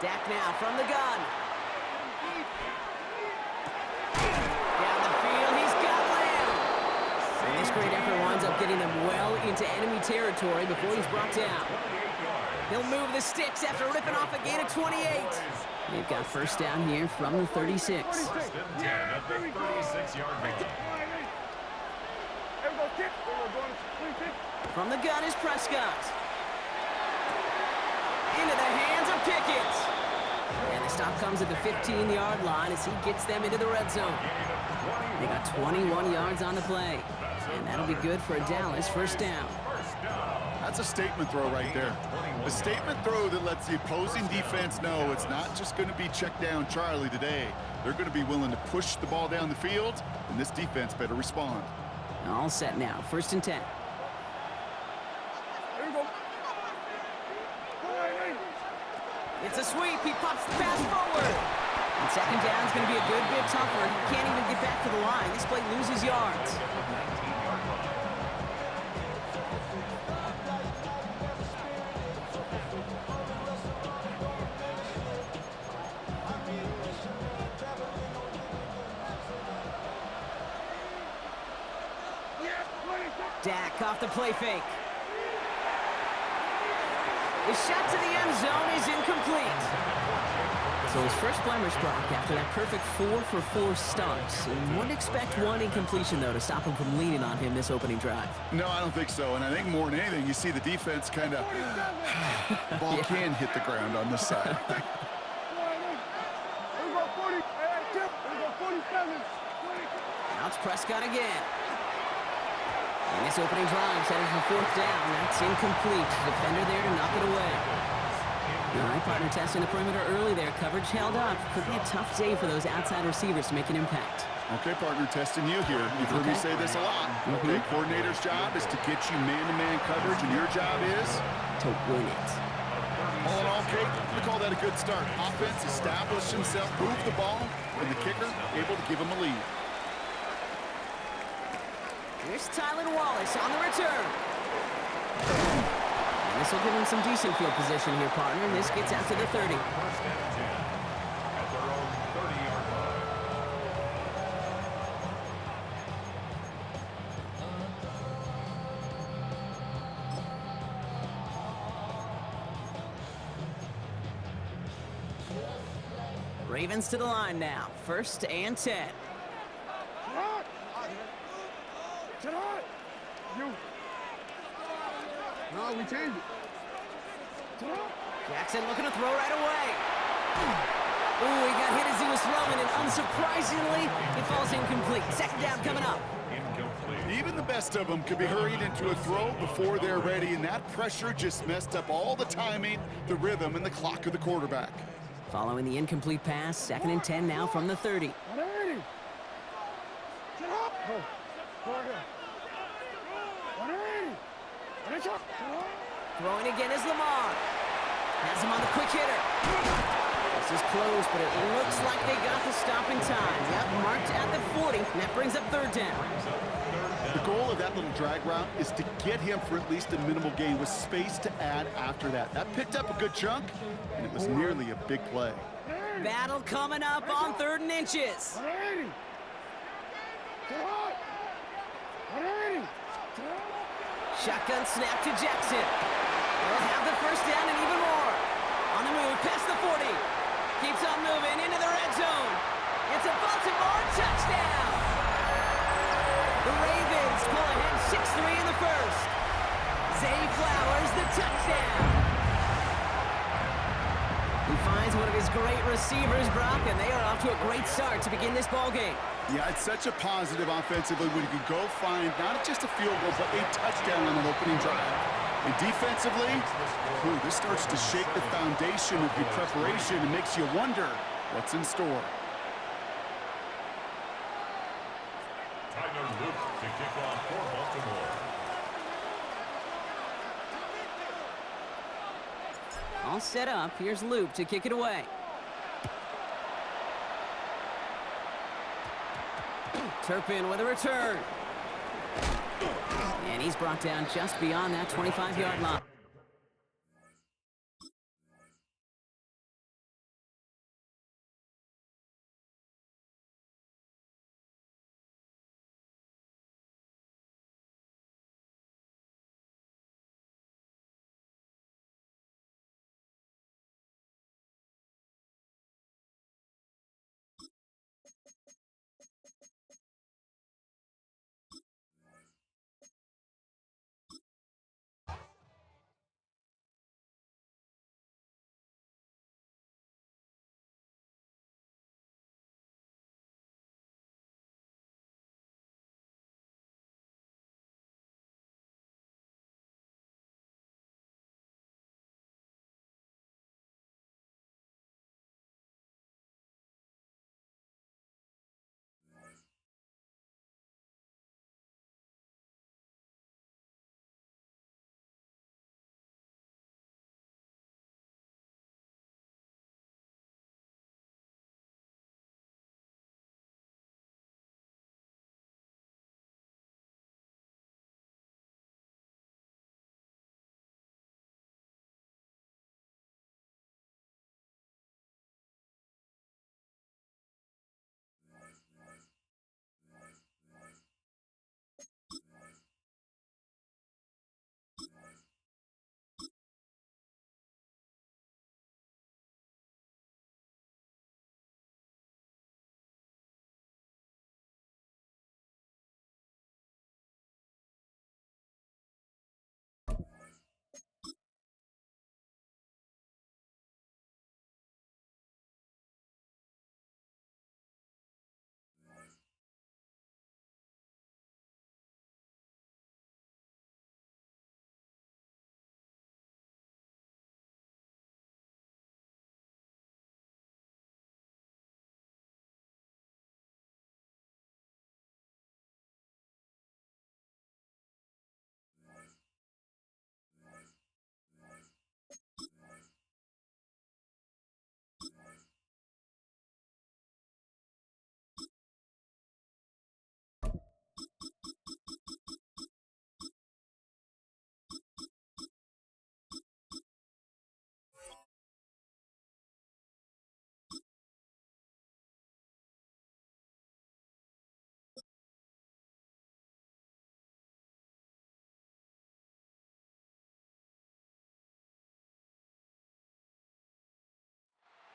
Dak now from the gun. Down the field, he's got Lamb. This great effort winds up getting them well into enemy territory before he's brought down. He'll move the sticks after ripping off a gain of 28. They've got first down here from the 36. First and 10 at the 36-yard line. From the gun is Prescott. Into the hands of Pickett. And the stop comes at the 15-yard line as he gets them into the red zone. They got 21 yards on the play. And that'll be good for a Dallas first down. That's a statement throw right there. A statement throw that lets the opposing defense know it's not just going to be check down Charlie today. They're going to be willing to push the ball down the field, and this defense better respond. All set now, first and 10. It's a sweep, he pops the pass forward. And second down's going to be a good bit tougher. He can't even get back to the line. This play loses yards. Dak off the play fake. His shot to the end zone is incomplete. So his first blemish block after that perfect 4-for-4 start. And wouldn't expect one incompletion, though, to stop him from leaning on him this opening drive. No, I don't think so. And I think more than anything, you see the defense kind of... ball can hit the ground on this side. Now it's Prescott again. And this opening drive headed for fourth down. That's incomplete. Defender there to knock it away. All right, partner testing the perimeter early there. Coverage held up. Could be a tough day for those outside receivers to make an impact. Okay, partner, testing you here. You've heard me say this a lot. Okay, coordinator's job is to get you man-to-man coverage, and your job is? To win it. All in all, Kate, we call that a good start. Offense established himself, moved the ball, and the kicker able to give him a lead. Here's Tylan Wallace on the return. And this will give him some decent field position here, partner. And this gets out to the 30. First and 10 at their own 30-yard line. Ravens to the line now. First and 10. No, we changed it. Jackson looking to throw right away. Ooh, he got hit as he was throwing, and unsurprisingly, it falls incomplete. Second down coming up. Incomplete. Even the best of them could be hurried into a throw before they're ready, and that pressure just messed up all the timing, the rhythm, and the clock of the quarterback. Following the incomplete pass, second and 10 now from the 30. Throwing again is Lamar. Has him on the quick hitter. This is close, but it looks like they got the stop in time. Yep, marked at the 40, and that brings up third down. The goal of that little drag route is to get him for at least a minimal gain with space to add after that. That picked up a good chunk, and it was nearly a big play. Battle coming up on third and inches. Shotgun snap to Jackson. They'll have the first down and even more. On the move, past the 40. Keeps on moving into the red zone. It's a Baltimore touchdown. The Ravens pull ahead 6-3 in the first. Zay Flowers, the touchdown. He finds one of his great receivers, Brock, and they are off to a great start to begin this ballgame. Yeah, it's such a positive offensively when you can go find not just a field goal, but a touchdown on an opening drive. And defensively, this starts to shake the foundation of your preparation and makes you wonder what's in store. Tyler Luke to kick off for Baltimore. All set up. Here's Luke to kick it away. Turpin with a return. And he's brought down just beyond that 25-yard line.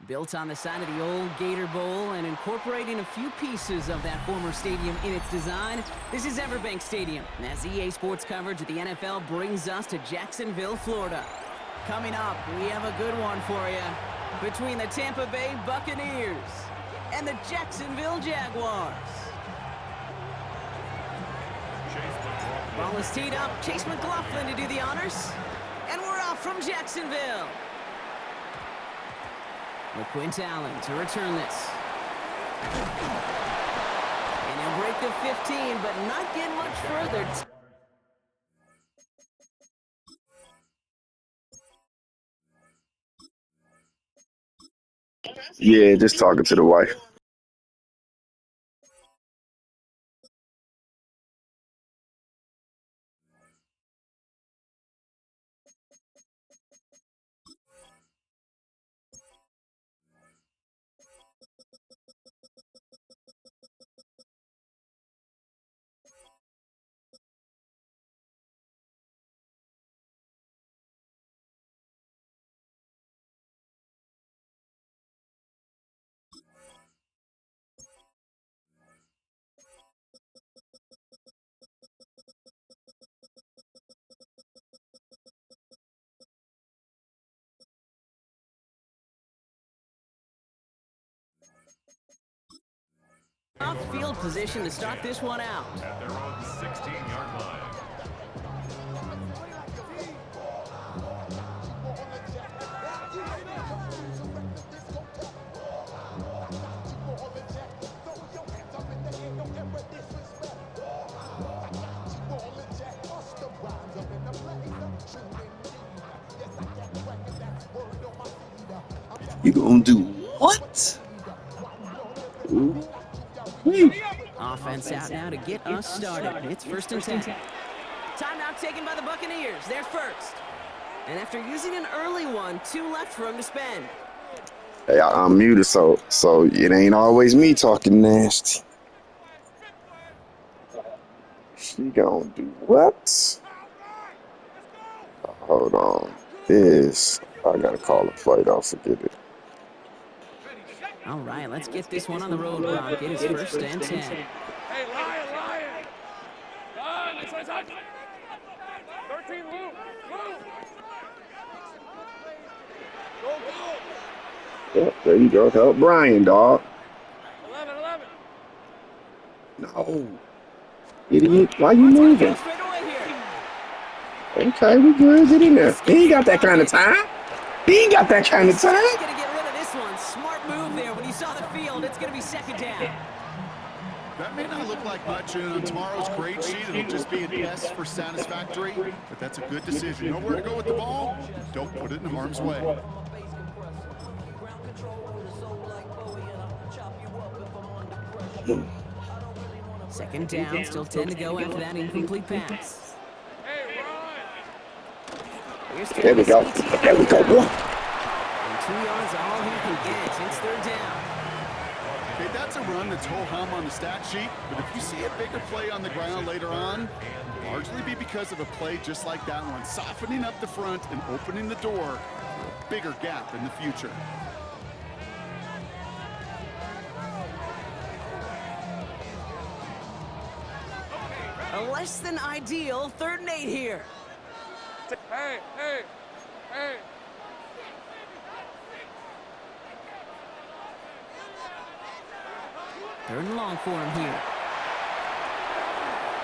Built on the side of the old Gator Bowl and incorporating a few pieces of that former stadium in its design, this is Everbank Stadium, as EA Sports coverage of the NFL brings us to Jacksonville, Florida. Coming up, we have a good one for you. Between the Tampa Bay Buccaneers and the Jacksonville Jaguars. Ball is teed up. Chase McLaughlin to do the honors. And we're off from Jacksonville. LaQuint Allen to return this. And he'll break the 15, but not get much further. Yeah, just talking to the wife. Field position to start this one out. At their own 16-yard line. You gonna do what? Ooh. Offense out now to get us started. It's 1st and 10. Timeout taken by the Buccaneers. They're first. And after using an early one, 2 left for him to spend. Hey, I'm muted, so it ain't always me talking nasty. She gonna do what? Hold on. I gotta call the play. Don't forget it. All right, let's get this one on the road, Brock. It is 1st and 10. Hey, Lion! It's 13, move! Go! Yeah, there you go. Help Brian, dog. 11. No. Idiot. Why you moving? Straight away here. Okay, we good. Get in there. He ain't got that kind of time. He ain't got that kind of time. He's gonna get rid of this one. Smart move there. When he saw the field, it's gonna be 2nd down. That may not look like much, and on tomorrow's grade sheet, it'll just be an S for satisfactory, but that's a good decision. Know where to go with the ball? Don't put it in harm's way. Second down, still 10 to go after that incomplete pass. Hey, Ron! Here's There we go. There we go, boy. And 2 yards all he can get. It's 3rd down. Okay, that's a run that's ho-hum on the stat sheet, but if you see a bigger play on the ground later on, largely be because of a play just like that one, softening up the front and opening the door for a bigger gap in the future. A less than ideal 3rd and 8 here. Hey! 3rd and long for him here.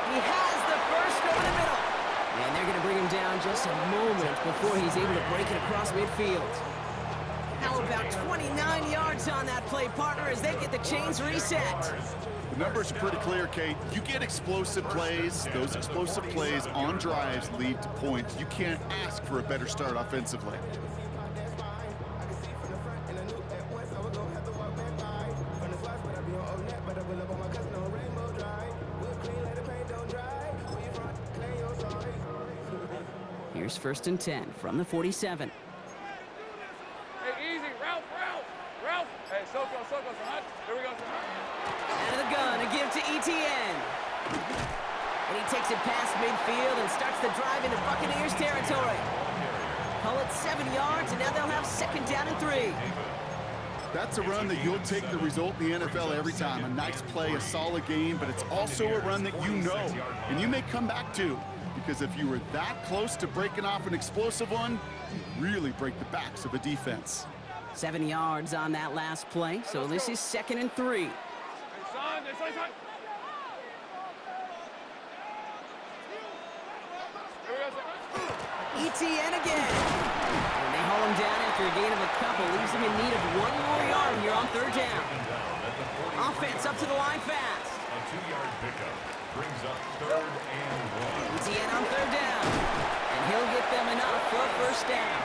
He has the first over the middle. And they're going to bring him down just a moment before he's able to break it across midfield. How about 29 yards on that play, partner, as they get the chains reset. The numbers are pretty clear, Kate. You get explosive plays. Those explosive plays on drives lead to points. You can't ask for a better start offensively. Here's 1st and 10 from the 47. Hey, easy! Ralph! Hey, Soko, son. Here we go, son. Out of the gun, a give to ETN. And he takes it past midfield and starts the drive into Buccaneers territory. Call it 7 yards, and now they'll have 2nd down and 3. That's a run that you'll take the result in the NFL every time. A nice play, a solid game, but it's also a run that you know and you may come back to, because if you were that close to breaking off an explosive one, you really break the backs of a defense. 7 yards on that last play, so this is 2nd and 3. Hey, son, son. ETN again. And they haul him down after a gain of a couple. Leaves them in need of 1 more yard here on 3rd down. Offense up to the line fast. A 2-yard pickup brings up 3rd and 1. ETN on 3rd down. And he'll get them enough for a 1st down.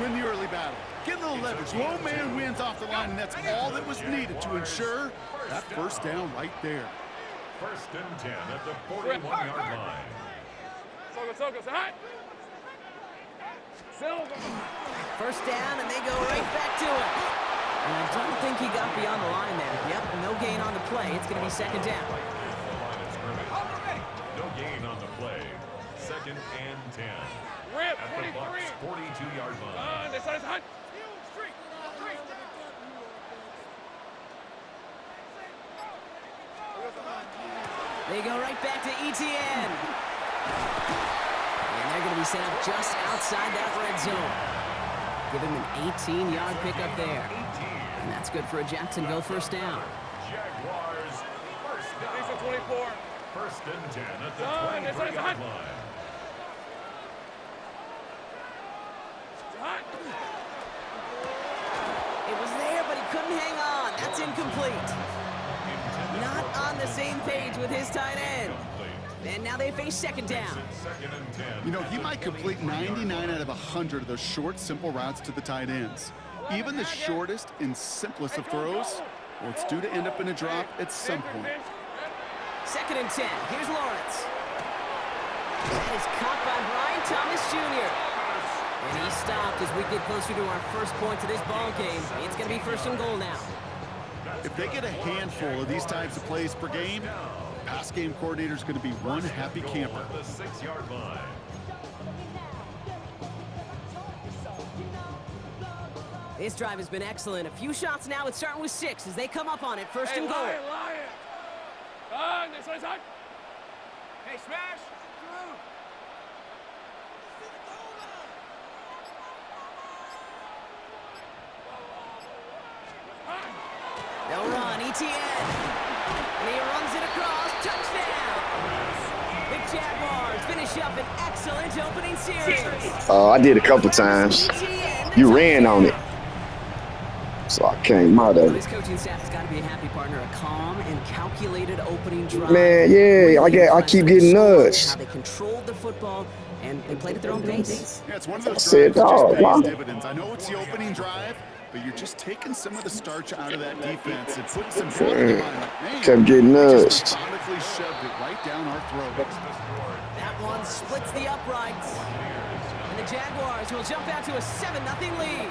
Win the early battle. Get a little leverage. Low man wins off the line, and that's all that was needed to ensure that 1st down right there. 1st and 10 at the 41-yard line. Soka, say hi. Silver. 1st down, and they go right back to it. And I don't think he got beyond the line there. Yep, no gain on the play. It's going to be 2nd down. No gain on the play. 2nd and 10. Rip, At the Bucs' 42-yard line. This side is hot. They go right back to ETN. And they're going to be set up just outside that red zone. Give him an 18-yard pickup there. And that's good for a Jacksonville 1st down. Jaguars, 1st down. 24. 1st and 10 at the 23-yard line. It was there, but he couldn't hang on. That's incomplete. Not on the same page with his tight end. And now they face 2nd down. You know, he might complete 99 out of 100 of those short, simple routes to the tight ends. Even the shortest and simplest of throws, well, it's due to end up in a drop at some point. 2nd and 10. Here's Lawrence. That is caught by Brian Thomas Jr. And he stopped as we get closer to our 1st point to this ball game. It's going to be 1st and goal now. If they get a handful of these types of plays per game, the pass game coordinator is going to be one happy camper. The 6-yard line. This drive has been excellent. A few shots now. It's starting with 6 as they come up on it. 1st and goal. Lion. This side's hot. Hey, smash. They'll run, ETN. And he runs it across. Touchdown. The Jaguars finish up an excellent opening series. I did a couple times. ETN, You ran on it. So I came out of This it. coaching staff has got to be a happy partner. A calm and calculated opening drive. Man, yeah, I keep getting nudged. How they controlled the football and they played at their own pace. Yeah, it's one of those said, drives that just dog, pays wow. dividends. I know it's the opening drive, but you're just taking some of the starch out of that defense and putting some fun in it. Kept getting They nudged. just methodically shoved it right down our throat. That one splits the uprights. And the Jaguars will jump out to a 7-0 lead.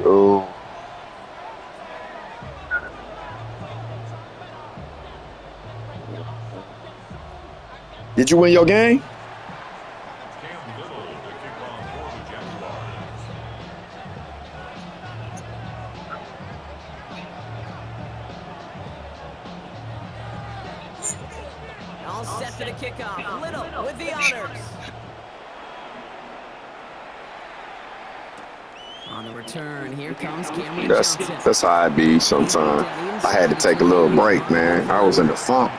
Oh. Did you win your game? Cam Little to kick off for the Jaguars. All set for the kickoff. Little with the honors. On the return, here comes Cameron Johnson. That's how I be sometimes. I had to take a little break, man. I was in the funk.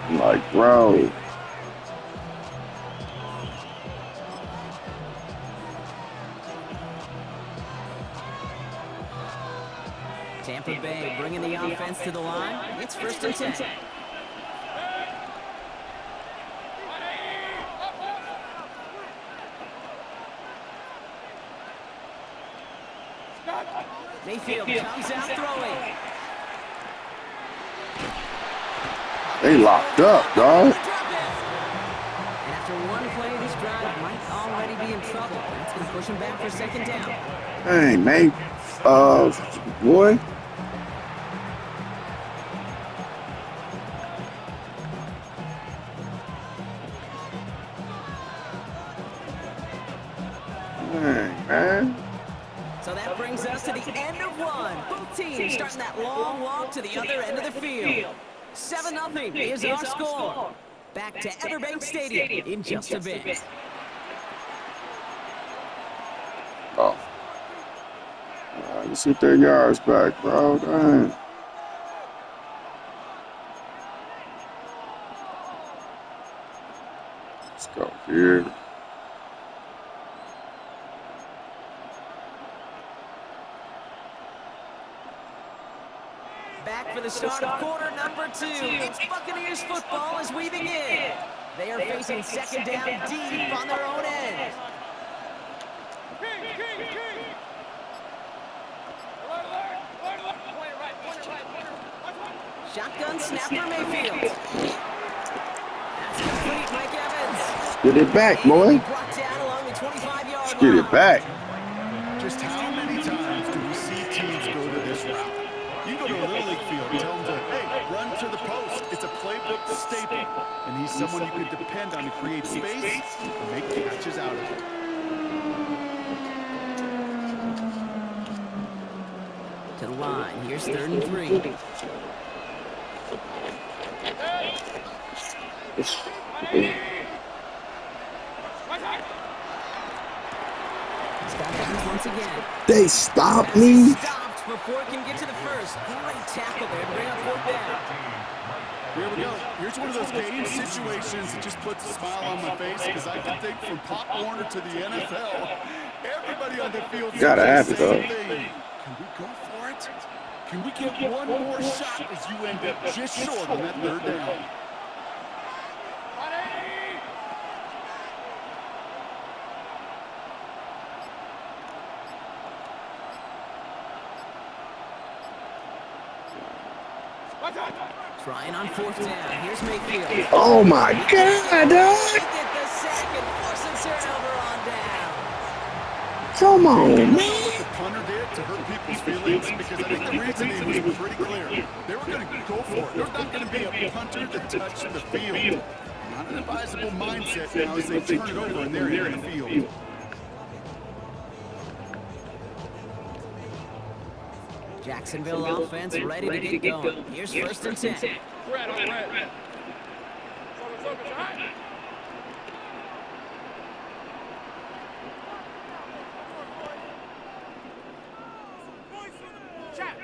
I'm like, bro. Tampa Bay bringing the offense to the line. It's 1st and 10. Mayfield comes out throwing. They locked up, dog. And after one play, this drive might already be in trouble. That's going to push him back for 2nd down. Hey, man. Boy. Both teams starting that long walk to the other end of the field. 7-0 is our score. Back to Everbank Stadium in just a bit. Oh. Let's get their yards back, bro. Dang. Let's go here. Back for the start of quarter number 2. It's Buccaneers football as we begin. They are facing second down deep on their own end. Shotgun snap for Mayfield. That's complete, Mike Evans. Get it back, boy. Brought down along the 25-yard line. Get it back. Just how many times do we see teams go to this route? You go to a Little League field and tell them to, hey, run to the post. It's a playbook staple. And he's someone you could depend on to create space and make catches out of it. To the line. Here's 3rd and 3. Once again. They stopped me. Stopped before it can get to the first. Great tackle there to bring up 4th down. Here we go. Here's one of those game situations that just puts a smile on my face because I can think from Pop Warner to the NFL, everybody on the field Gotta have it, though. Can we go for it? Can we get one more shot as you end up just short on that 3rd down? Trying on 4th down. Here's Mayfield. Oh my God, dog. Get the sack and force a turnover on down. Come on, What man. the punter did to hurt people's feelings because I think the reasoning was pretty clear. They were going to go for it. There's not going to be a punter that touched the field. Not an advisable mindset now as they turn it over and they're in the field. Jacksonville offense ready to get going. Here's 1st and 10. Red on red. Focus, hot. Check.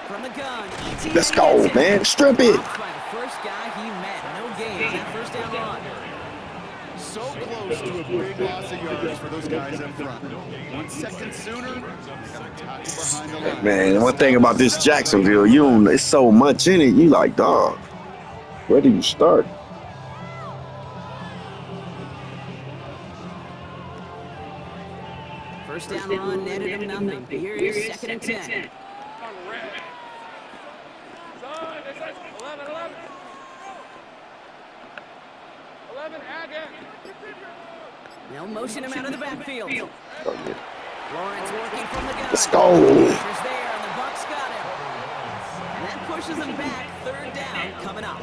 From the gun. Let's go, man. Strip it. Blocked by the first guy he met. No gain. That 1st down run. So close to a big loss of yards for those guys up front. 1 second sooner, they got a tackle behind the line. Man, one thing about this Jacksonville, it's so much in it. You like, dog, where do you start? First down run, netted him nothing. Here is 2nd and 10. On red. Son, it says 11. 11, again. They'll motion him out of the backfield. Oh, yeah. Lawrence working from the gun. Let's go. Pressure's there, and the Bucs got him. And that pushes them back. 3rd down coming up.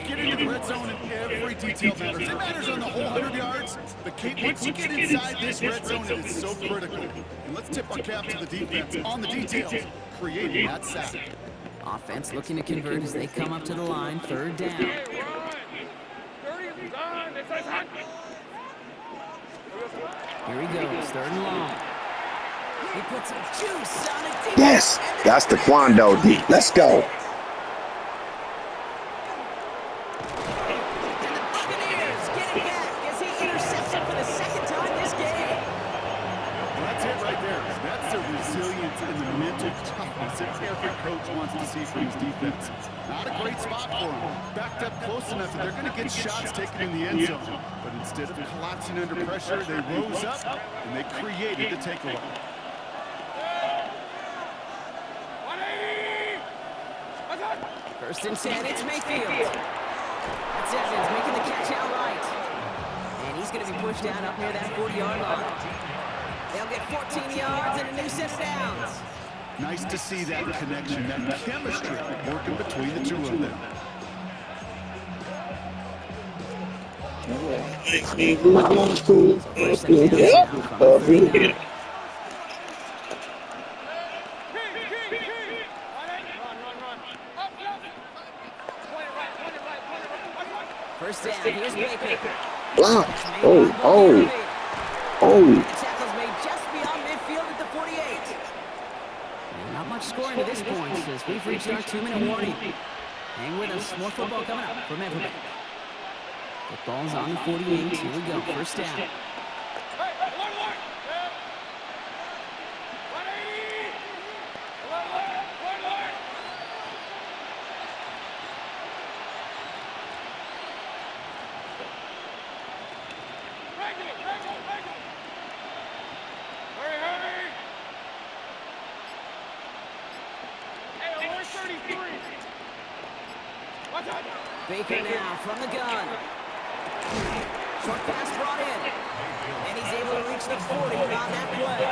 Get into the red zone and every detail matters. It matters on the whole 100 yards, but Kate, once you get inside this red zone, it is so critical. And let's tip our cap to the defense on the details, creating that sack. Offense looking to convert as they come up to the line. 3rd down. Hey, run. 30, son, it says hot. Here he goes. 3rd and long. He puts some juice on it. Yes, that's the Quando D. Let's go. Every coach wants to see from his defense. Not a great spot for him. Backed up close enough that they're going to get shots taken in the end zone. But instead of collapsing under pressure, they rose up and they created the takeaway. First and 10, it's Mayfield. That's Evans making the catch outright. And he's going to be pushed down up near that 40-yard line. They'll get 14 yards and a new set of downs. Nice to see that connection, that chemistry working between the two of them. So first set of downs now from the 39. First down, here's Baker. Block. Made Oh, by Bogdanovich. oh. The tackle's made just beyond midfield at the 48. And not much scoring to this point as we've reached our 2-minute warning. Hang with us, more football coming up from everybody. The ball's on the 48, here we go, first down. Baker now from the gun. Short pass brought in. And he's able to reach the 40 on that play.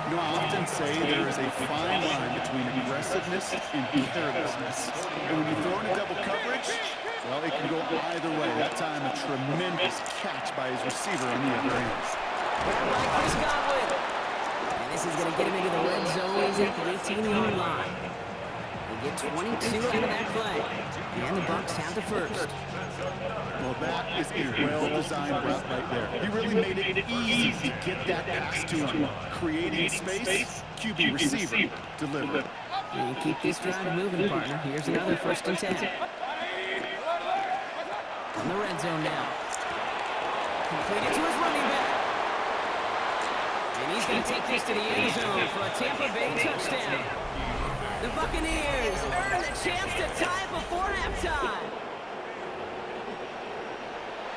You know, I often say there is a fine line between aggressiveness and carelessness. And when you throw in a double coverage, well, it can go either way. That time, a tremendous catch by his receiver on the other end. Grabbed by Chris Godwin. And this is going to get him into the red zone. He's at the 18-yard line. They get 22 out of that play. And the Bucs have the first. Well, that is a well-designed route right there. He really made it easy to get that pass to him. Creating space, QB receiver, deliver. And keep this drive moving, partner. Here's another 1st and 10. On the red zone now. Completed to his running back. And he's going to take this to the end zone for a Tampa Bay touchdown. The Buccaneers earn the chance to tie before halftime.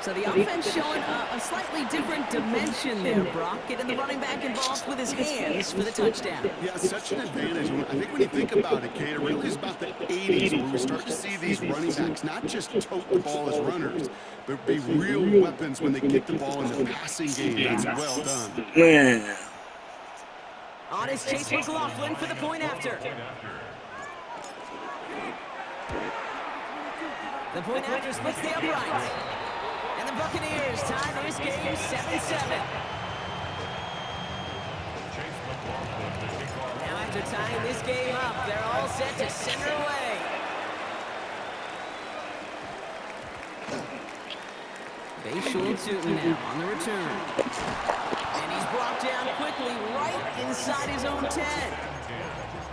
So the offense showing a slightly different dimension there, Brock. Getting the running back involved with his hands for the touchdown. Yeah, such an advantage. I think when you think about it, Kate, it really is about the 80s where we start to see these running backs not just tote the ball as runners, but be real weapons when they get the ball in the passing game. That's well done. Man. On is Chase McLaughlin for the point after. The point after splits the uprights. And the Buccaneers tie this game 7-7. Now after tying this game up, they're all set to center away. Bayshore Tootin now on the return. And he's brought down quickly right inside his own 10.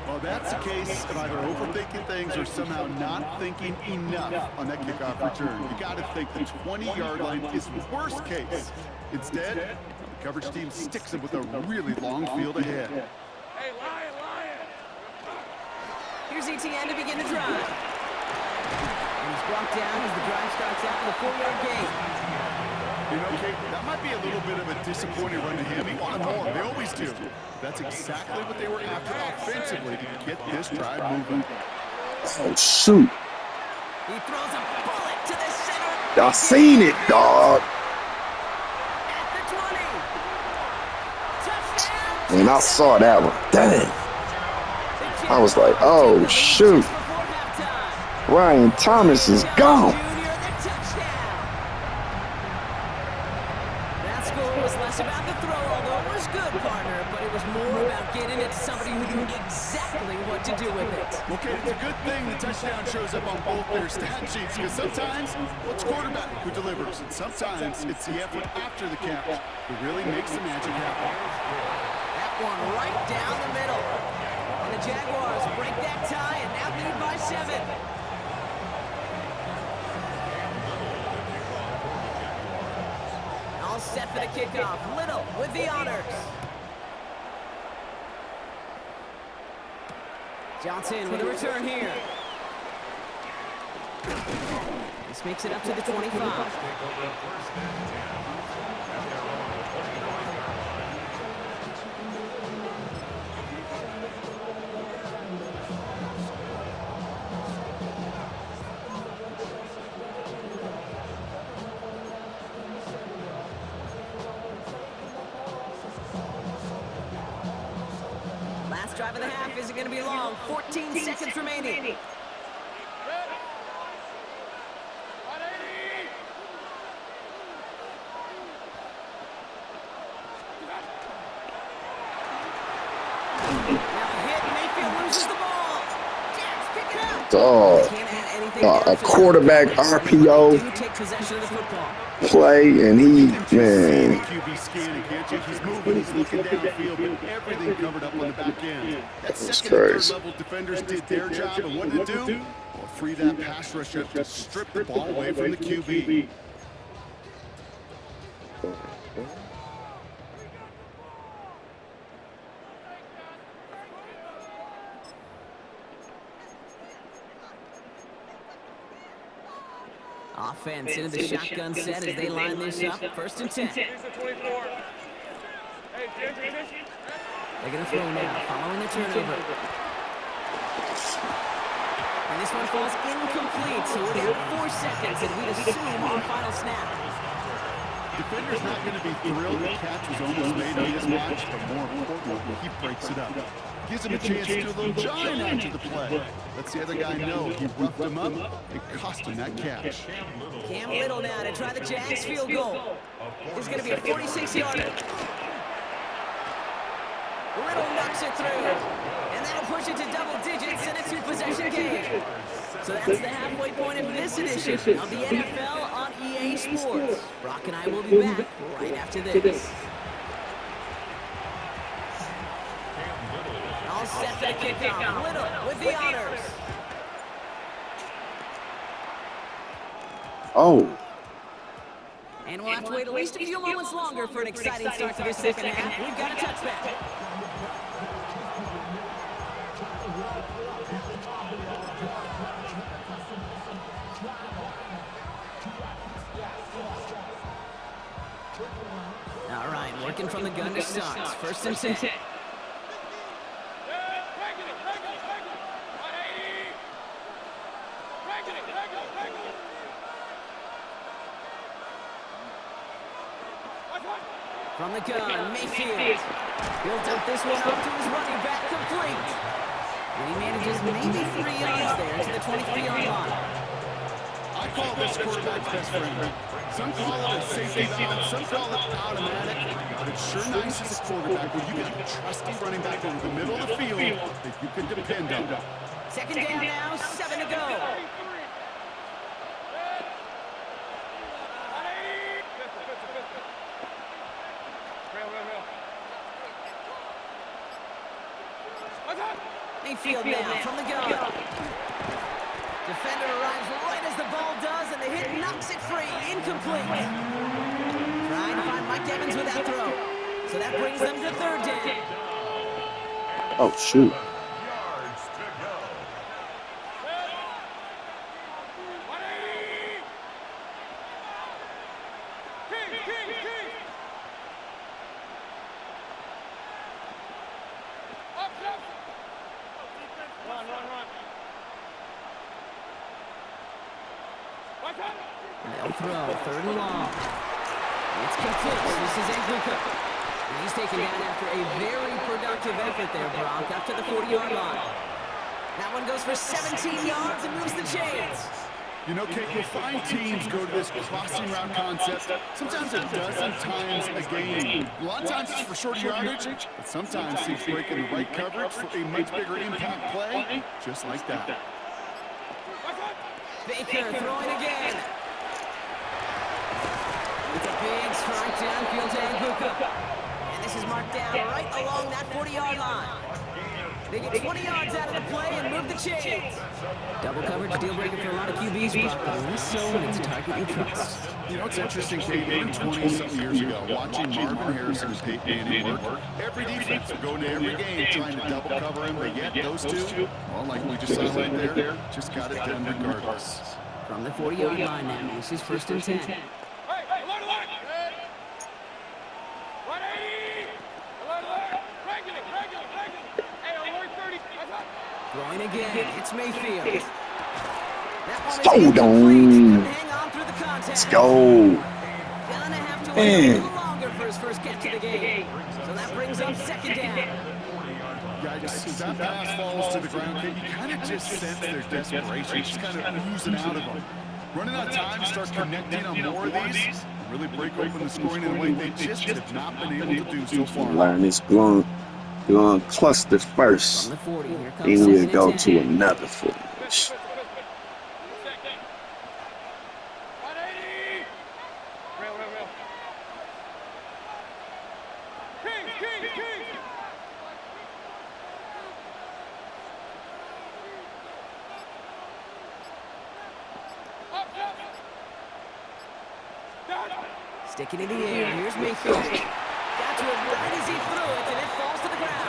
Well, that's a case of either overthinking things or somehow not thinking enough on that kickoff return. You got to think the 20-yard line is worst case. Instead, the coverage team sticks him with a really long field ahead. Hey, Lion! Here's ETN to begin the drive. And he's brought down as the drive starts out with a 4-yard gain. You know, Kate, that might be a little bit of a disappointing run to him. He wanted more. They always do. That's exactly what they were after offensively to get this drive moving. Oh, shoot. He throws a bullet to the center. Y'all seen it, dog. At the 20. Touchdown. And I saw that one. Dang. I was like, oh, shoot. Ryan Thomas is gone. That score was less about the throw, although it was good, partner, but it was more about getting it to somebody who knew exactly what to do with it. Okay, it's a good thing the touchdown shows up on both their stat sheets, because sometimes it's quarterback who delivers, and sometimes it's the effort after the catch who really makes the magic happen. That one right down the middle. And the Jaguars break that tie and now lead by 7. All set for the kickoff. Little with the honors. Johnson with a return here. This makes it up to the 25. Last drive of the half isn't going to be long. 14 seconds remaining. loses the ball. Jags pick it up. Dog. Can't add anything A after that. quarterback They RPO do take possession of the football. play, and he, You can just see the man, QB scanning, can't you? He's moving, he's looking downfield, but everything covered up on the back end. That that's second and third crazy. level defenders did their job, and what did it do? Well, free that pass rush up to strip the ball away from the QB. Offense into the shotgun set as they line this up. First and 10. Here's the 24. Hey, Ginger, They're going to throw now, following the turnover. And this one falls incomplete, so we're down 4 seconds, and we'd assume on final snap. Defender's not going to be thrilled the catch was almost made on this watch, but more importantly, he breaks it up. Gives him a chance to do a little giant after the play. Lets the other guy know he roughed him up and cost him that catch. Cam Little now to try the Jags field goal. This is going to be a 46-yarder. Little knocks it through, and that'll push it to double digits in a 2-possession game. So that's the halfway point of this edition of the NFL on EA Sports. Brock and I will be back right after this. All set for the kickoff. Little with the honors. Oh, And we'll have to wait at least a few moments longer for an exciting start to this second half. We've got a touchback. All right, working from the gun to start. First and 10. From the gun, Mayfield. He'll dump this one off to his running back, complete. And he manages maybe 3 yards there to the 23-yard line. I call this quarterback's best friend. Some call it a safety valve, some call it automatic, but it's sure nice as a quarterback when you got a trusty running back over the middle of the field that you can depend on. Second down now, 7 to go. Mayfield now from the gun. Defender arrives right as the ball does, and the hit knocks it free. Incomplete. Trying to find Mike Evans with that throw. So that brings them to third down. oh shoot. Yards to go. They'll throw, third and long. It's complete. This is Anguka. And he's taken down after a very productive effort there, Brock, up to the 40-yard line. That one goes for 17 yards and moves the chains. You know, Kate, you'll find teams go to this crossing route concept sometimes a dozen times a game. A lot of times it's for shorter yardage, but sometimes teams breaking the right coverage for a much bigger impact play, just like that. Baker throwing again. It's a big strike downfield to Anguka. And this is marked down right along that 40-yard line. They get 20 yards out of the play and move the chains. Double coverage deal breaker for a lot of QBs, Brock, but less so when it's a target you trust. You know, it's interesting, Kate, even 20-something years ago, watching Marvin Harrison and Peyton Manning work, every defense would go into every game trying to double cover him, but yet those two, well, like we just saw right there, just got it done regardless. From the 40-yard line now, this is first and 10. Throwing again, it's Mayfield. That one is incomplete. Hang on through the contact. Let's go. Gonna have to wait a little longer for his first catch of the game. So that brings up second down. Yeah, as that pass falls to the ground, Kate, you kind of just sense their desperation, just kind of oozing out of them. Running out of time to start connecting on more of these, and really break open the scoring in a way they just have not been able to do so far. Learn this blunt. You're on cluster From first. the 40, here comes Then we'll second go and to 10. another footage. 180. Real. Kings. Up. Down. Sticking in the air. Here's Mayfield. Got to it right as he threw it, and it falls to the ground.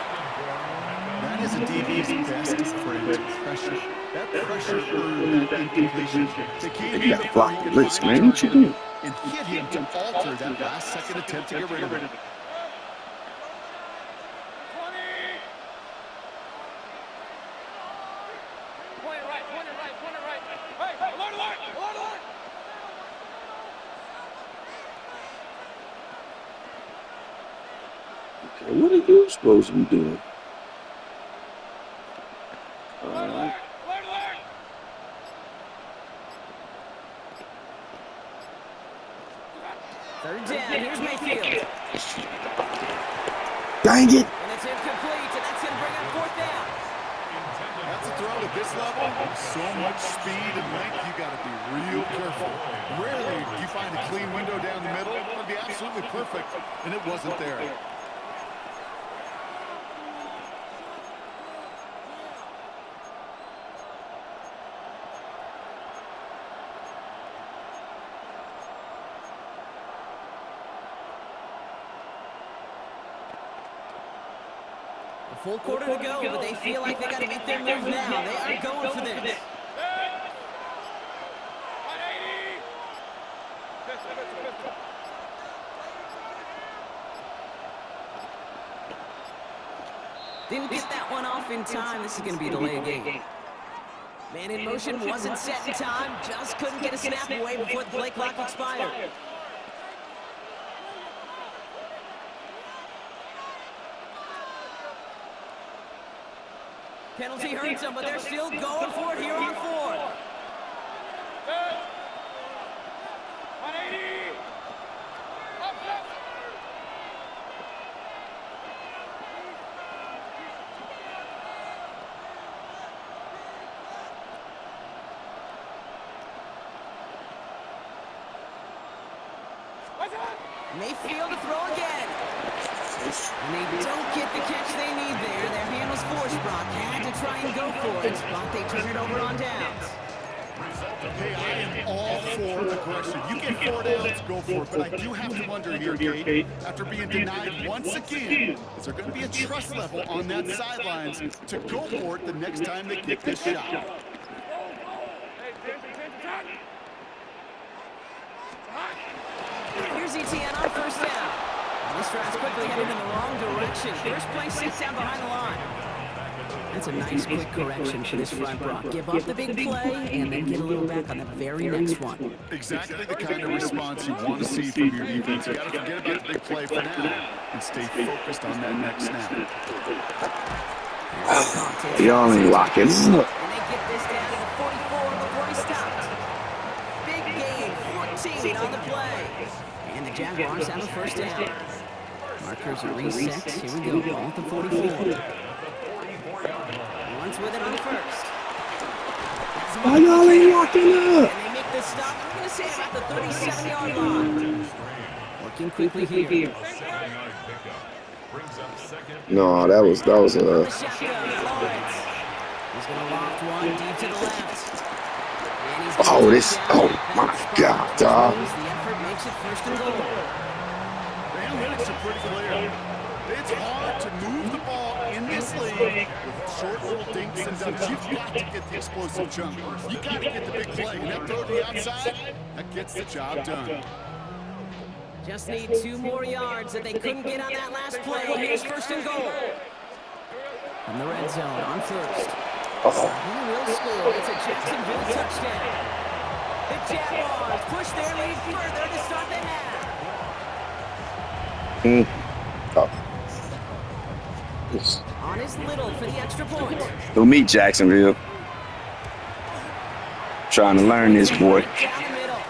That is a DB's best friend, pressure. That pressure earned that incompletion. They came You in gotta before block he the could blitz, find a man. What you target doing? and hit him to alter that last-second attempt to get rid of it. 20. Point it right. Hey, alert. Okay, what are you supposed to be doing? Alert. Third down. Here's Mayfield. Dang it! And it's incomplete, and that's going to bring up fourth down. That's a throw at this level. So much speed and length, you got to be real careful. Rarely do you find a clean window down the middle. It would be absolutely perfect, and it wasn't there. A full quarter to go, but they feel like they got to make their move now. They are going for this. 180. Didn't get that one off in time. This is going to be a delay of game. Man in motion wasn't set in time. Just couldn't get a snap away before the play clock expired. Penalty hurts them, but they're still going for it here on fourth. 180. Up. Mayfield to throw again. And they don't get the catch they need there. Their hand was forced, Brock. Had to try and go for it, but they turn it over on downs. Hey, I am all for aggression. You get 4 downs, go for it. But I do have to wonder here, Kate, after being denied once again, is there going to be a trust level on that sidelines to go for it the next time they get this shot? Hey, Here's ETN on first down. And this drive's quickly headed in the wrong direction. First play sits down behind the line. That's a nice quick correction for this front, Brock. Give up the big play and then get a little back on the very next one. Exactly the kind of response you want to see from your defense. You got to forget about the big play for now and stay focused on that next snap. Y'all ain't locking up. And they get this down to the 44 before he stopped. Big gain, 14 on the play. And the Jaguars have a first down. Markers are reset. Here we go. Ball at the 44. One's with it on first. Why y'all ain't locking up? And they make this stop, I'm going to say about the 37-yard line. Working quickly here. No, that was The shotgun, Lawrence. He's going to loft one deep to the left. And he's gonna oh take this down oh that my spot. god, dog. The effort makes it first and goal. The analytics are pretty clear. It's hard to move the ball in this league with short little dinks and dunks. You've got to get the explosive jump. You've got to get the big play. And that throw to the outside, that gets the job done. Just need 2 more yards that they couldn't get on that last play. Here's first and goal. From the red zone on first. Who will score? It's a Jacksonville touchdown. The Jaguars push their lead further to start the half. Oh. On is Little for the extra point. Who me, Jacksonville? Trying to learn this boy. Down the middle.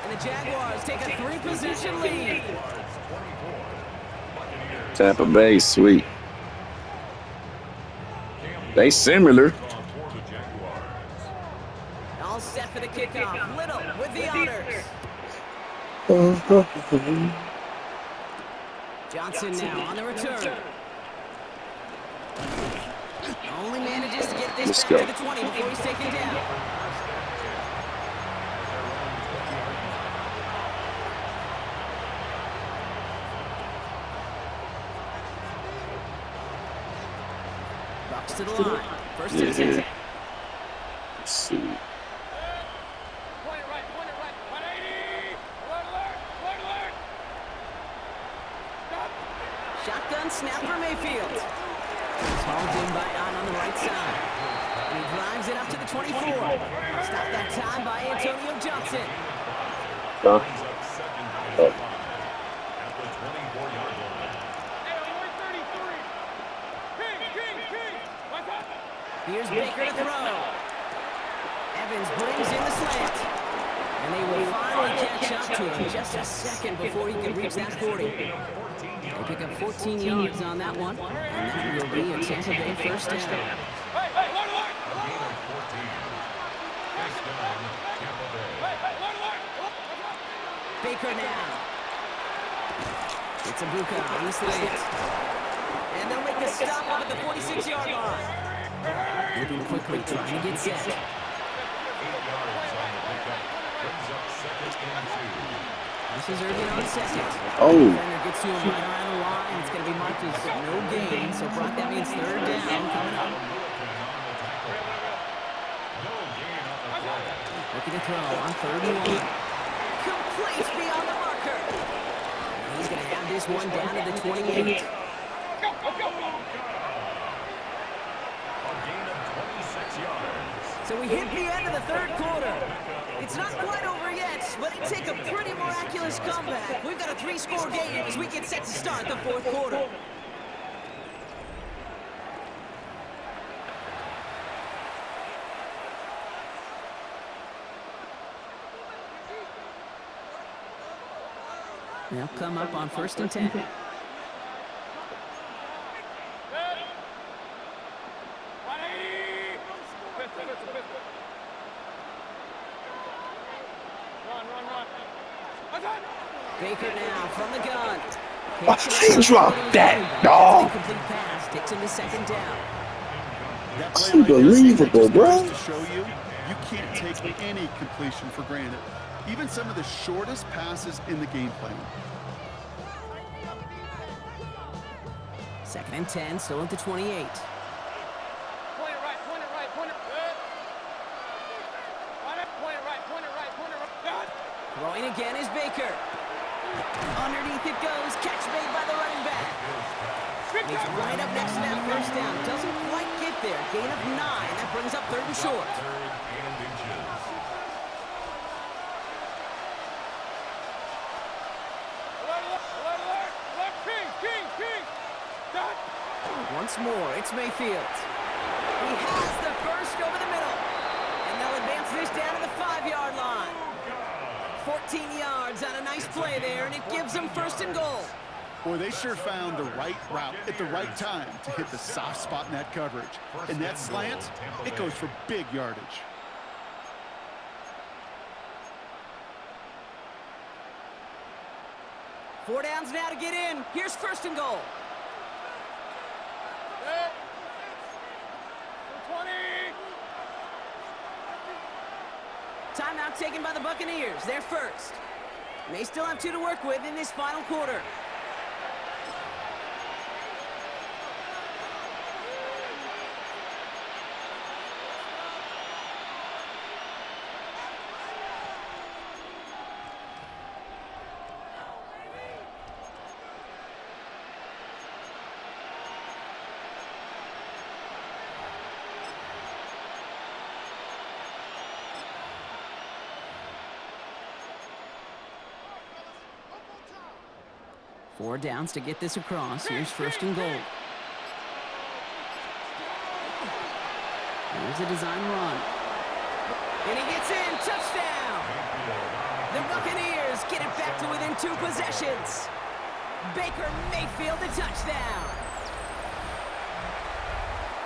And the Jaguars take a 3-possession lead. Tampa Bay, sweet. They similar. On for the Jaguars. All set for the kickoff. Little with the honors. Johnson now on the return. Only manages to get this Let's back go. to the 20 before he's taken down. Bucks to the line. First and 10. Yeah. Let's see. Point it right, 180. Alert, alert. Stop. Shotgun snap for Mayfield. It's hauled in by on the right side. And he drives it up to the 24. Stop that time by Antonio Johnson. Huh? Brings up second and Oh. 5 at the 24-yard line. Hey, on 33. King. What's up? Here's Baker to throw. Evans brings in the slant. And they will finally catch up to him just a second before he can reach that 40. They pick up 14 yards on that one. And that will be a Tampa Bay first down. Hey, alert. A gain of 14. First down, Tampa Bay. Alert. Baker now. It's Ibuka on the slant. And they'll make a stop up at the 46-yard line. Moving quickly, trying to get set. 8 yards on the pickup. Brings up second and 2. This is Irvin on second. Oh. Defender gets to him right around the line. It's going to be marked as no gain. So Brock, that means third down coming up. No gain on the play. Looking to throw on third and 1. Complete beyond the marker. And he's going to have this one down to the 28. A gain of 26 yards. So we hit the end of the third quarter. It's not quite over yet, but it take a pretty miraculous comeback. We've got a 3-score game as we get set to start the fourth quarter. They'll come up on first and 10. Baker now from the gun. He dropped that, dog. Incomplete pass takes him to second down. That play right there, Unbelievable, just goes bro. to show you, you can't take any completion for granted. Even some of the shortest passes in the game plan. Second and 10, still at the 28. Point it right. Throwing again is Baker. Underneath it goes. Catch made by the running back. He's right up next to that first down. Doesn't quite get there. Gain of 9. That brings up third and short. Third and inches. Alert. King. Dot. Once more, it's Mayfield. He has the first over the middle. And they'll advance this down to the 5-yard line. 14 yards on a nice play there, and it gives them first and goal. Boy, they sure found the right route at the right time to hit the soft spot in that coverage. And that slant, it goes for big yardage. Four downs now to get in. Here's first and goal. 20. Timeout taken by the Buccaneers. They're first. And they still have 2 to work with in this final quarter. Four downs to get this across. Here's first and goal. Here's a design run. And he gets in. Touchdown! The Buccaneers get it back to within 2 possessions. Baker Mayfield, a touchdown.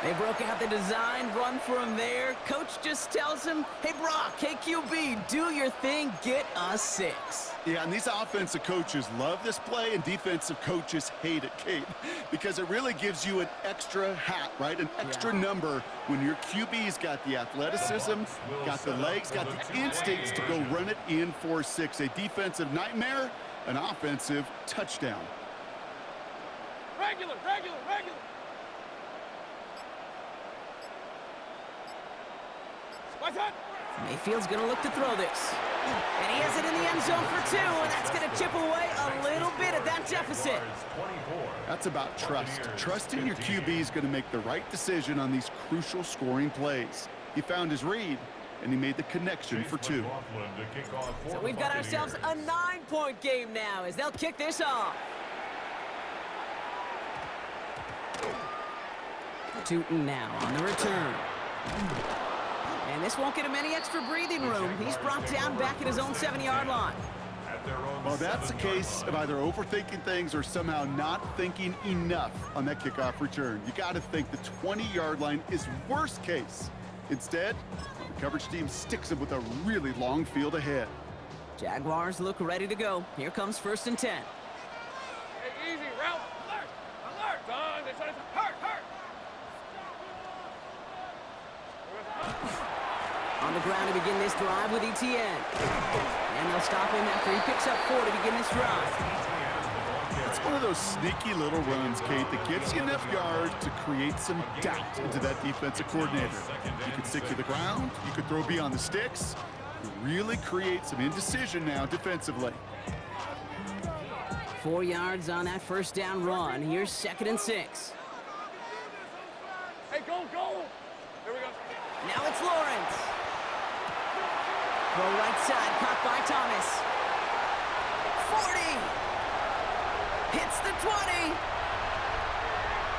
They broke out the design, run for him there. Coach just tells him, hey, Brock, hey, QB, do your thing, get us 6. Yeah, and these offensive coaches love this play, and defensive coaches hate it, Kate, because it really gives you an extra hat, right? An extra number when your QB's got the athleticism, got the legs, got the instincts to go run it in for 6. A defensive nightmare, an offensive touchdown. Regular. Watch out. Mayfield's going to look to throw this. And he has it in the end zone for 2, and that's going to chip away a little bit at that deficit. That's about trust. Trusting your QB is going to make the right decision on these crucial scoring plays. He found his read, and he made the connection for 2. So we've got ourselves a 9-point game now as they'll kick this off. Tootin now on the return. And this won't get him any extra breathing room. He's brought down back at his own 7-yard line. Well, that's a case of either overthinking things or somehow not thinking enough on that kickoff return. You got to think the 20-yard line is worst case. Instead, the coverage team sticks him with a really long field ahead. Jaguars look ready to go. Here comes 1st and 10. Hey, easy, Ralph. Alert. Son, they said it's hurt. On the ground to begin this drive with ETN. And they'll stop him after he picks up 4 to begin this drive. It's one of those sneaky little runs, Kate, that gets you enough yards to create some doubt into that defensive coordinator. You could stick to the ground. You could throw beyond the sticks. You really create some indecision now defensively. 4 yards on that 1st down run. Here's 2nd and 6. Hey, go. Here we go. Now it's Lawrence. Throw right side, caught by Thomas. 40. Hits the 20.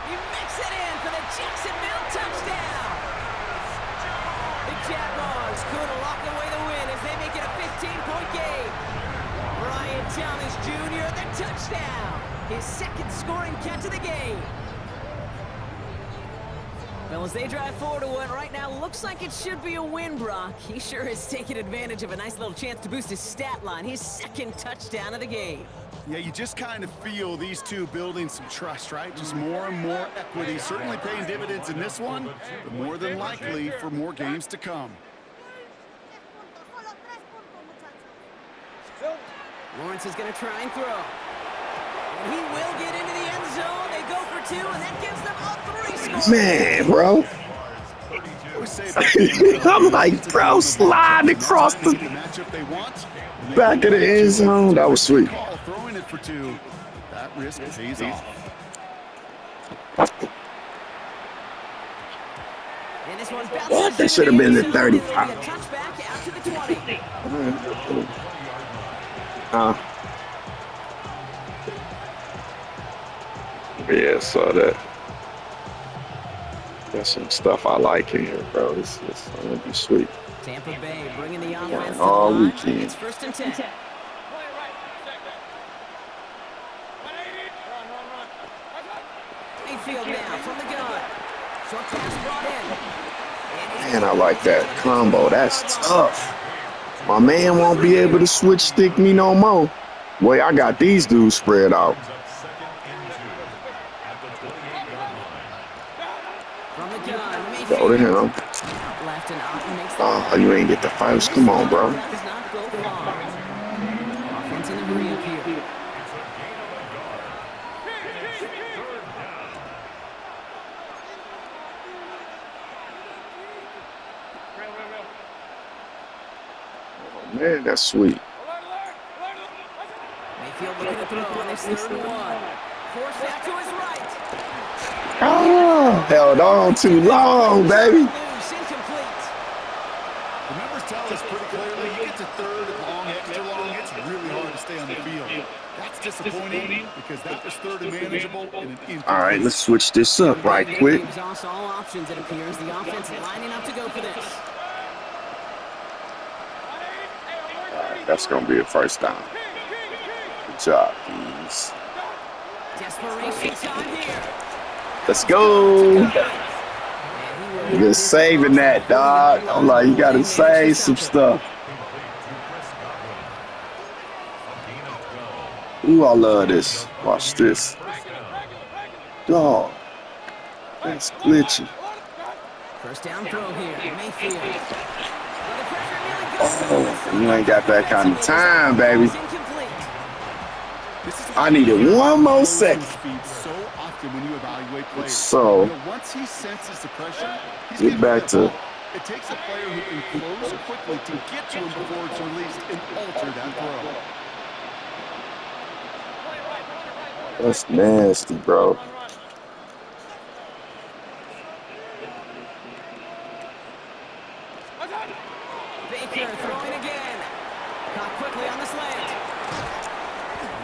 He makes it in for the Jacksonville touchdown. The Jaguars could lock away the win as they make it a 15-point game. Brian Thomas Jr., the touchdown. His 2nd scoring catch of the game. Well, as they drive forward to what right now looks like it should be a win, Brock. He sure is taking advantage of a nice little chance to boost his stat line. His 2nd touchdown of the game. Yeah, you just kind of feel these two building some trust, right? Just more and more equity. Certainly paying dividends in this one, but more than likely for more games to come. Lawrence is going to try and throw. And he will get into the end zone. They go for 2, and that gives them a 3 score. Man, bro. I'm like, bro, slide across the back of the end zone. That was sweet. Throwing it for 2. That risk pays off. And this one What? That should have been the 35. Touchback out to the 20. Yeah, saw that. There's some stuff I like in here, bro. It's gonna be sweet. Tampa Bay bringing the offense all to the line. weekend. It's 1st and 10. Play right. Check that. 180. Run. Mayfield now from the gun. Short pass brought in. Man, I like that combo. That's tough. My man won't be able to switch stick me no more. Boy, I got these dudes spread out. From the gun, Mayfield. Go to him. Left and out makes the Oh, you ain't get the first. Come on, bro. does not go far. Offense in the hurry up here. Man, that's sweet. Mayfield looking to throw on this 3rd and 1. Forced out to his right. Oh, held on too long, baby. Loose, incomplete. The numbers tell us pretty clearly, you get to 3rd and long, extra long, it's really hard to stay on the field. That's disappointing because that was 3rd and manageable in an incomplete. All right, let's switch this up right quick. Exhaust all options, it appears. The offense lining up to go for this. That's going to be a first down. Good job, Ghanzz. Desperation time here. Let's go. Just saving that, dog. I'm like, you gotta save some stuff. Ooh, I love this. Watch this. Dog. That's glitchy. First down throw here. Mayfield. Well, the pressure nearly got to him, Oh, but some you ain't got that kind of time, baby. incomplete. I needed one more second. Speed so often when you evaluate players. So, You know, once he senses the pressure, he's get back to. It takes a player who can close quickly to get to him before it's released and alter that throw. That's nasty, bro. Baker throwing again. Caught quickly on the slant.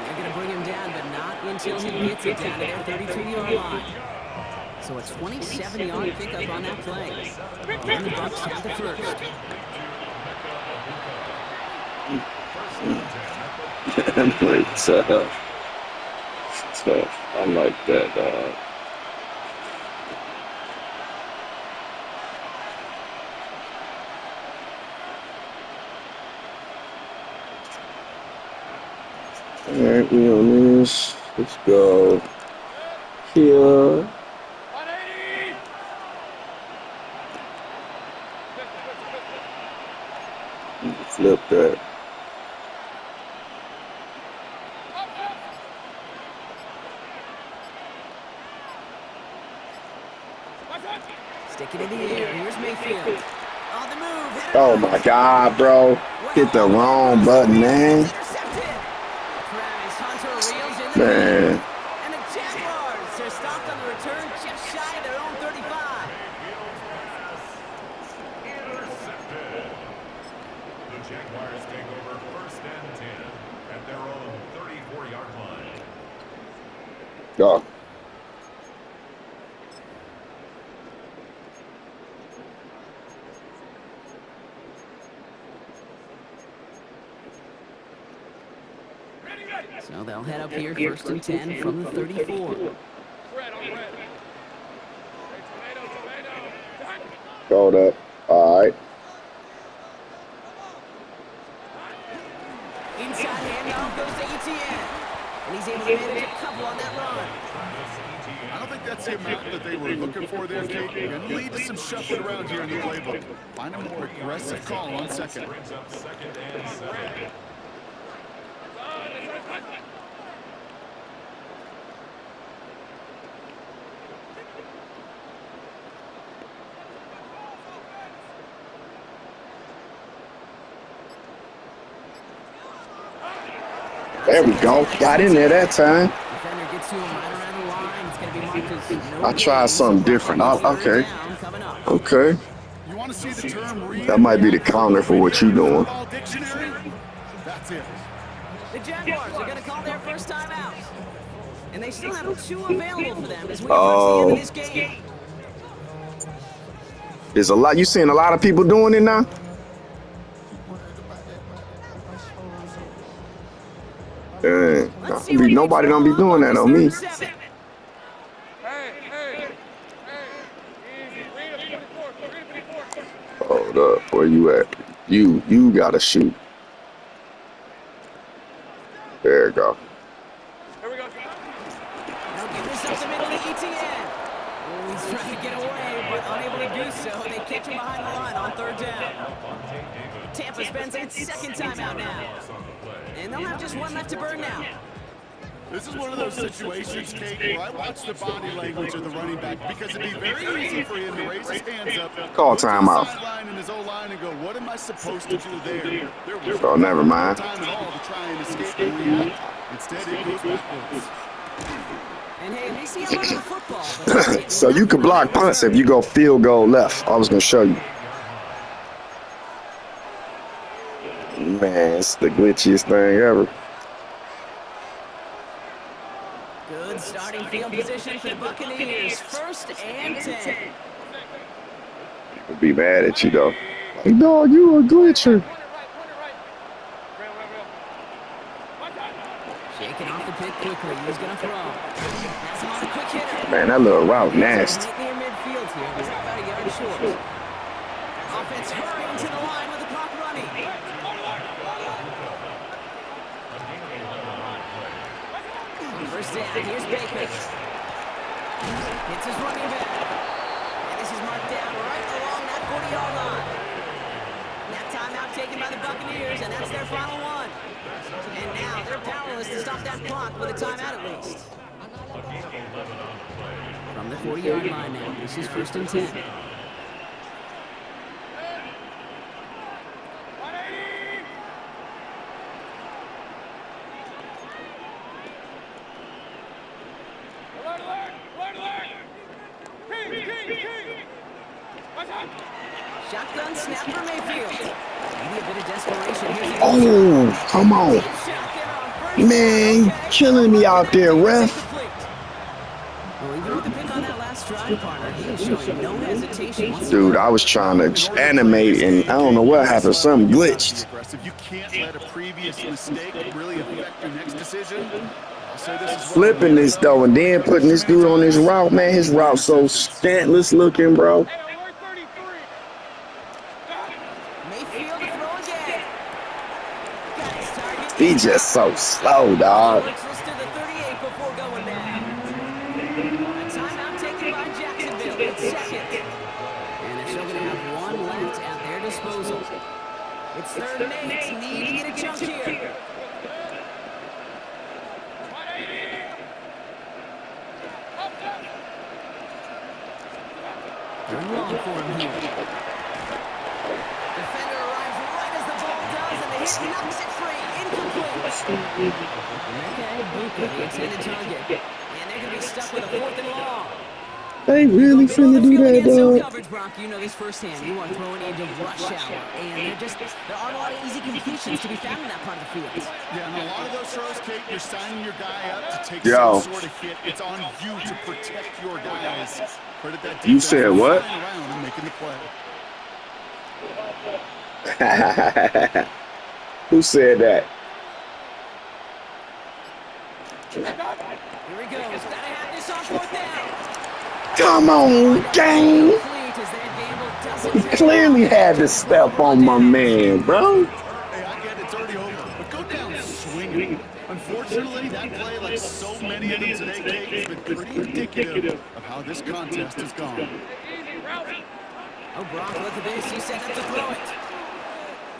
They're going to bring him down, but not until he gets it down to their 32-yard line. So a 27-yard pickup on that play. And the Bucs have the first. Tough. I like that, dog. All right, we on this. Let's go here. 180. Flip that. Stick it in the air. Here's Mayfield. On the move. Oh my God, bro. Hit the wrong button, man. Man. And the Jaguars are stopped on the return just shy of their own 35. Intercepted. The Jaguars take over first and 10 at their own 34-yard line. Go. So they'll head up here first and 10 from the 34. Hold up. All right. Inside handoff goes to Etienne. And he's able to manage a couple on that run. I don't think that's the amount that they were looking for there, Kate. Going to lead to some shuffling around here in the playbook. Find a more aggressive call on second. Brings up second and 7. There we go. Got in there that time. Defender gets to him right around the line. It's going to be marked as no I tried something different. Okay. Okay. You want to see the term That might be the counter for what you're doing. That's it. The Jaguars are going to call their first time out. And they still have 2 available for them as we approach the end of this game. There's a lot. You seeing a lot of people doing it now? Dang. Nobody don't be doing that on me. Hey, easy. Read it 54. Read it 54. Hold up. Where you at? You gotta shoot. There you go. Here we go. Now give this up the middle to Etienne. Oh, he's trying to get away, but unable to do so. They catch him behind the line on third down. Tampa spends its second timeout now. And they'll have just one left to burn now. This is one of those situations, Kate, where I watch the body language of the running back because it'd be very easy for him to raise his hands up, Call timeout. sideline in his O-line and go, what am I supposed to do there? There was Oh, never mind. no time at all to try and escape and react. Instead, it goes backwards. And hey, they see a lot of the football. But So you could block punts if you go field goal left. I was gonna show you. Man, it's the glitchiest thing ever. good starting field position for the Buccaneers. First and 10. People be mad at you though. Like, dog, you a glitcher. Shaking off the pick quickly. He's going to throw. Has him on a quick hitter. Man, that little route nasty. Right near midfield here. He's about a yard short. Offense hurrying to the line with the clock running. First down. Here's Baker. Hits his running back. And this is marked down right along that 40-yard line. That timeout taken by the Buccaneers, and that's their final one. And now they're powerless to stop that clock with a timeout at least. From the 40-yard line now, this is 1st and 10. Shotgun snap for Mayfield. Maybe a bit of desperation. Here's the Oh, come on. deep shot there on first. Man, you killing me out there, ref. Well, even with the pick on that last drive, partner, he was showing no hesitation whatsoever. Dude, I was trying to animate and I don't know what happened. Something glitched. You can't let a previous mistake really affect your next decision. I'll say this is Flipping this though and then putting this dude on his route, man. His route so scantless looking, bro. Mayfield to throw again. Got his target. He just so slow, dog. Looks this to the 38 before going down. A timeout taken by Jacksonville. It's second. And they're still going to have one left at their disposal. It's 3rd and 8. Need to get a chunk here. Third and long for him here. Defender arrives right as the ball does, and the hit knocks it free. Incomplete. Okay, Buka, the intended target. And they're going to be stuck with a 4th and long. They really finna do that, Zone dog. coverage, Brock. You know this firsthand. You are throwing into rush hour, and there aren't a lot of easy completions to be found in that part of the field. Yeah, and a lot of those throws, Kate, you're signing your guy up to take Yo. some sort of hit. It's on you to protect your guys. Credit that You defense said for what? flying around and making the play. Who said that? Here he goes. Gotta have this on 4th down. Come on, gang. Complete as that gamble doesn't He pay clearly off. had to step on my man, bro. Hey, I get it, it's already over, but go down swinging. Unfortunately, that play, like so many of them today, Kate, has been pretty indicative of how this contest has gone. Oh, Brock, look at this. He's set up to throw it.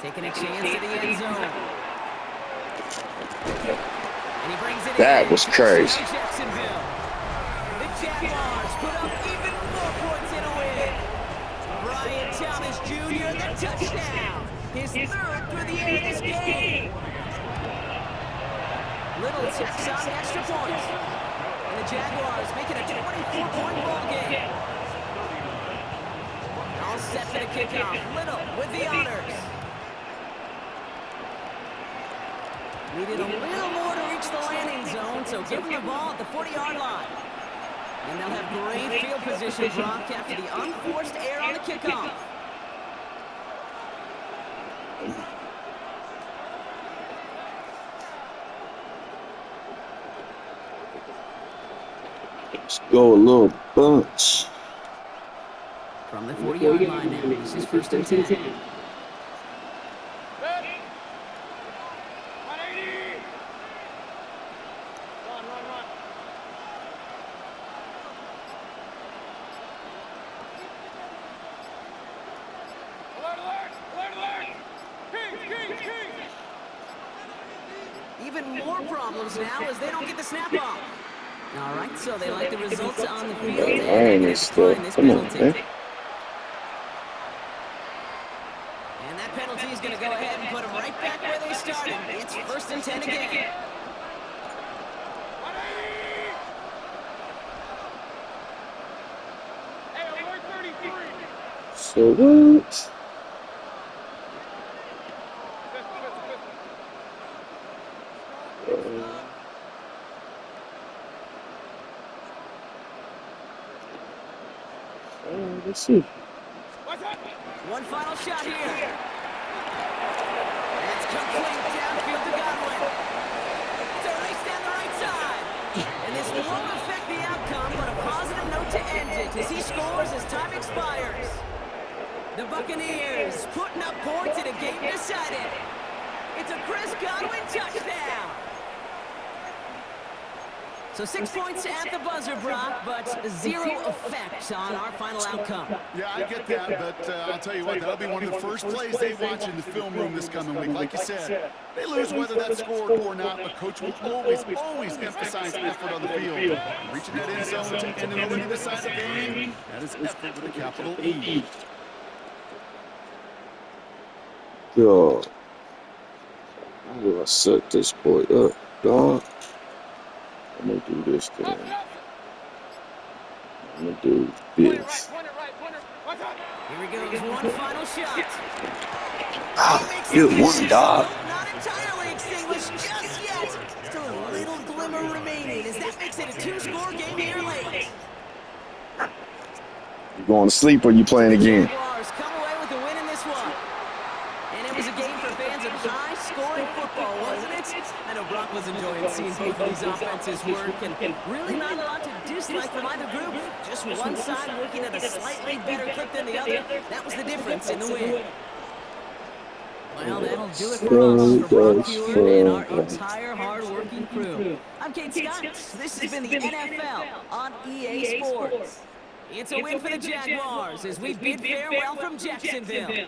Taking a chance to the end zone. And he brings it That in. was crazy. Jacksonville. The Jaguars put up even more points in a win. Brian Thomas Jr., the touchdown. His 3rd through the air this game. Little tax on the extra points. And the Jaguars making a 24-point ball game. All set for the kickoff. Little with the honors. Needed a little more to reach the landing zone, so give them the ball at the 40-yard line. And they'll have great field position, Brock, after the unforced error on the kickoff. Let's go a little bunch. From the 40-yard line now, this is 1st and 10. Even more problems now as they don't get the snap off. All right, so they like the results on the field, and they're going to decline this Come on, penalty. man. And that penalty is going to go ahead and put them right back where they started. It's 1st and 10 again. So what? Let's see. One final shot here. It's complete downfield to Godwin. point as he scores as time expires. The Buccaneers putting up points in a game decided. It's a Chris Godwin touchdown. So 6 points at the buzzer, Brock, but 0 effect on our final outcome. Yeah, I get that, but I'll tell you what, that'll be one of the first plays they watch in the film room this coming week. Like you said, they lose whether that's scored or not, but Coach will always emphasize effort on the field. Reaching that end zone to end it over to the side of the game, that is effort with a capital E. Yo, how do I set this boy up, dog? I'm gonna do this today. I'm gonna do this. Here he goes, one final shot. Ah, good one, dog. Not entirely extinguished just yet. Still a little glimmer remaining as that makes it a 2-score game here late. You going to sleep or you playing again? Jaguars come away with a win in this one. And it was a game for fans of high-scoring football, wasn't it? I know Brock was enjoying seeing both of these offenses work, and really not a lot to dislike from either group. Just one side working at a slightly better clip than the other. That was the difference in the win. Well, that'll do it for us, for Brock Hewitt and our entire hard-working crew. I'm Kate Scott. This has been the NFL on EA Sports. It's a win for the Jaguars as we bid farewell from Jacksonville.